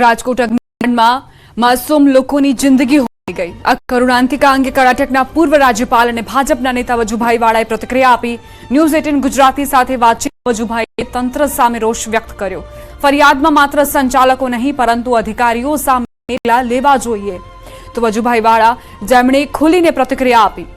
રાજકોટ અગ્નિકાંડમાં માસૂમ લોકોની જિંદગી હોઈ ગઈ। આ કરુણાંતિકા અંગે કર્ણાટકના પૂર્વ રાજ્યપાલ અને ભાજપના નેતા વજુભાઈ વાળાએ પ્રતિક્રિયા આપી। ન્યૂઝ 18 ગુજરાતી સાથે વાતચીત વજુભાઈએ તંત્ર સામે રોષ વ્યક્ત કર્યો। ફરિયાદમાં માત્ર સંચાલકો નહીં પરંતુ અધિકારીઓ સામે પગલાં લેવા જોઈએ। તો વજુભાઈ વાળા જેમણે ખુલીને પ્રતિક્રિયા આપી।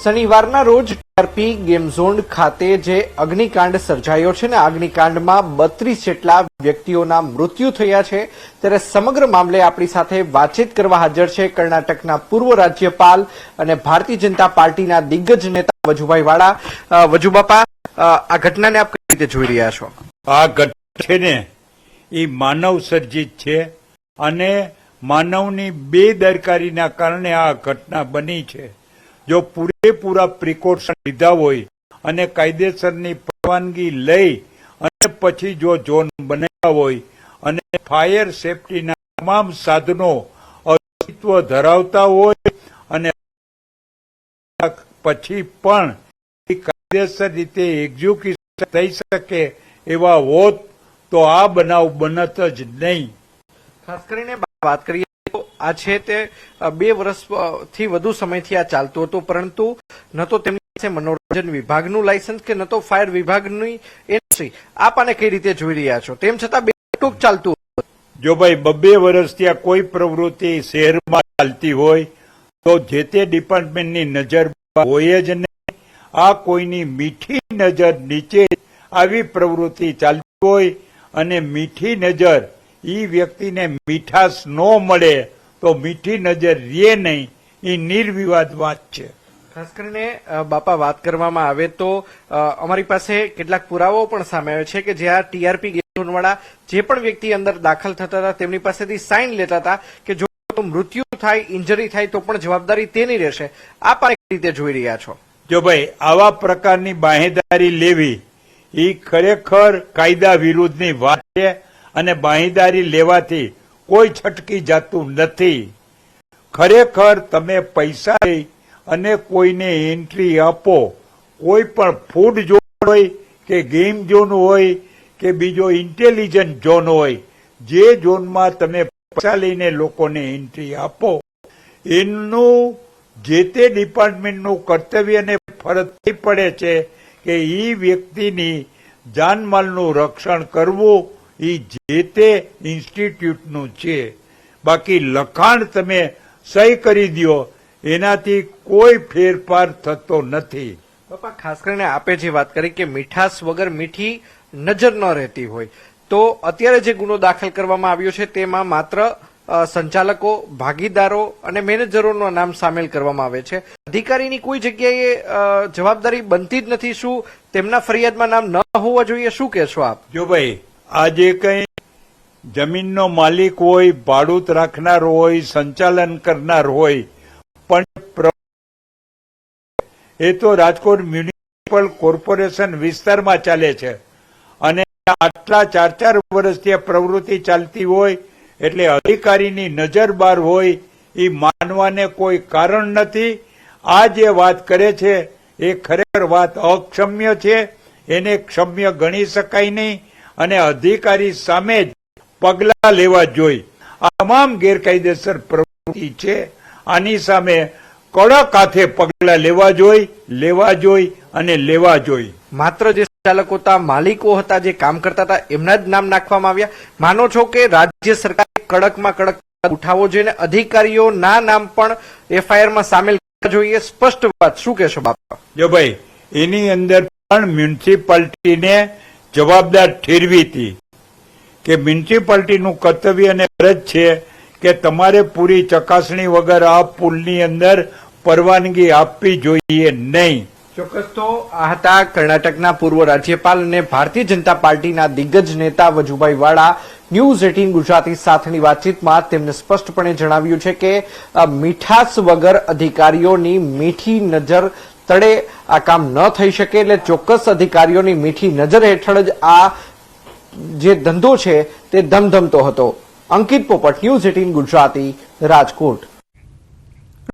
શનિવારના રોજ ટીઆરપી ગેમ ઝોન ખાતે જે અગ્નિકાંડ સર્જાયો છે ને અગ્નિકાંડમાં 32 જેટલા વ્યક્તિઓના મૃત્યુ થયા છે ત્યારે સમગ્ર મામલે આપણી સાથે વાતચીત કરવા હાજર છે કર્ણાટકના પૂર્વ રાજ્યપાલ અને ભારતીય જનતા પાર્ટીના દિગ્ગજ નેતા વજુભાઈ વાળા। વજુ બાપા, આ ઘટનાને આપ કઈ રીતે જોઈ રહ્યા છો? આ ઘટના છે ને એ માનવ સર્જિત છે અને માનવની બેદરકારીના કારણે આ ઘટના બની છે। જો પૂરેપૂરા પ્રિકોશન લીધા હોય અને કાયદેસરની પરવાનગી લઈ અને પછી જો ઝોન બનાવ્યા હોય અને ફાયર સેફટીના તમામ સાધનો અસ્તિત્વ ધરાવતા હોય અને પછી પણ કાયદેસર રીતે એક્ઝિક્યુશન થઈ શકે એવા હોત તો આ બનાવ બનત જ નહીં। ખાસ કરીને વાત કરીએ આ છે તે 2 વર્ષથી વધુ સમયથી આ ચાલતું હતું, પરંતુ ન તો તેમની પાસે મનોરંજન વિભાગનું લાયસન્સ કે ન તો ફાયર વિભાગની એનઓસી। આપ આને કઈ રીતે જોઈ રહ્યા છો? તેમ છતાં બેટૂક ચાલતું હતું। જો ભાઈ 2 વર્ષ ત્યાં કોઈ પ્રવૃત્તિ શહેરમાં ચાલતી હોય તો જે તે ડિપાર્ટમેન્ટની નજર હોય જ નહીં। આ કોઈની મીઠી નજર નીચે આવી પ્રવૃત્તિ ચાલતી હોય અને મીઠી નજર એ વ્યક્તિને મીઠાશ ન મળે તો મીઠી નજર રે નહીં, એ નિર્વિવાદ વાત છે। ખાસ કરીને બાપા વાત કરવામાં આવે તો અમારી પાસે કેટલાક પુરાવાઓ પણ સામે આવે છે કે જ્યાં ટીઆરપી ગેમ વાળા જે પણ વ્યક્તિ અંદર દાખલ થતા હતા તેમની પાસેથી સાઇન લેતા હતા કે જો મૃત્યુ થાય, ઇન્જરી થાય તો પણ જવાબદારી તેની રહેશે। આપ આ રીતે જોઈ રહ્યા છો? જો ભાઈ આવા પ્રકારની બાહેદારી લેવી એ ખરેખર કાયદા વિરુદ્ધની વાત છે અને બાહેદારી લેવાથી કોઈ છટકી જતું નથી। ખરેખર તમે પૈસા લઈ અને કોઈને એન્ટ્રી આપો, કોઈ પણ ફૂડ ઝોન હોય કે ગેમ ઝોન હોય કે બીજો ઇન્ટેલિજન્ટ ઝોન હોય, જે ઝોનમાં તમે પૈસા લઈને લોકોને એન્ટ્રી આપો એનું જે તે ડિપાર્ટમેન્ટનું કર્તવ્ય અને ફરજ પડે છે કે એ વ્યક્તિની જાનમાલનું રક્ષણ કરવું એ જે તે ઇન્સ્ટિટ્યૂટનું છે। બાકી લખાણ તમે સહી કરી દો એનાથી કોઈ ફેરફાર થતો નથી। બાપા, ખાસ કરીને આપે જે વાત કરી કે મીઠાશ વગર મીઠી નજર ન રહેતી હોય, તો અત્યારે જે ગુનો દાખલ કરવામાં આવ્યો છે તેમાં માત્ર સંચાલકો, ભાગીદારો અને મેનેજરોનું નામ સામેલ કરવામાં આવે છે। અધિકારીની કોઈ જગ્યાએ જવાબદારી બનતી જ નથી। શું તેમના ફરિયાદમાં નામ ન હોવા જોઈએ? શું કહેશો આપ? જો ભાઈ આ જે કઈ જમીનનો માલિક હોય, ભાડૂત રાખનાર હોય, સંચાલન કરનાર હોય, પણ એ તો રાજકોટ મ્યુનિસિપલ કોર્પોરેશન વિસ્તારમાં ચાલે છે અને આટલા 4-4 વર્ષથી આ પ્રવૃત્તિ ચાલતી હોય એટલે અધિકારીની નજર બહાર હોય એ માનવાને કોઈ કારણ નથી। આ જે વાત કરે છે એ ખરેખર વાત અક્ષમ્ય છે, એને ક્ષમ્ય ગણી શકાય નહીં અને અધિકારી સામે જ પગલાં લેવા જોઈએ। આ તમામ ગેરકાયદેસર પ્રવૃત્તિ છે, આની સામે કડક હાથે પગલાં લેવા જોઈએ અને લેવા જોઈએ। માત્ર જે સંચાલકો હતા, માલિકો હતા, જે કામ કરતા હતા એમના જ નામ નાખવામાં આવ્યા। માનો છો કે રાજ્ય સરકારે કડકમાં કડક ઉઠાવવો જોઈએ અને અધિકારીઓના નામ પણ એફઆઈઆરમાં સામેલ કરવા જોઈએ? સ્પષ્ટ વાત, શું કહેશો બાપા? જો ભાઈ એની અંદર પણ મ્યુનિસિપાલિટીને જવાબદાર ઠેરવી હતી કે મ્યુનિસિપાલિટીનું કર્તવ્ય અને ફરજ છે કે તમારે પૂરી ચકાસણી વગર આ પુલની અંદર પરવાનગી આપવી જોઈએ નહીં। ચોક્કસ। તો આ હતા કર્ણાટકના પૂર્વ રાજ્યપાલ અને ભારતીય જનતા પાર્ટીના દિગ્ગજ નેતા વજુભાઈ વાળા। ન્યૂઝ 18 ગુજરાતી સાથેની વાતચીતમાં તેમને સ્પષ્ટપણે જણાવ્યું છે કે મીઠાશ વગર અધિકારીઓની મીઠી નજર તળે આ કામ ન થઈ શકે, એટલે ચોક્કસ અધિકારીઓની મીઠી નજર હેઠળ જ આ જે ધંધો છે તે ધમધમતો હતો। અંકિત પોપટ, ન્યૂઝ 18 ગુજરાતી, રાજકોટ।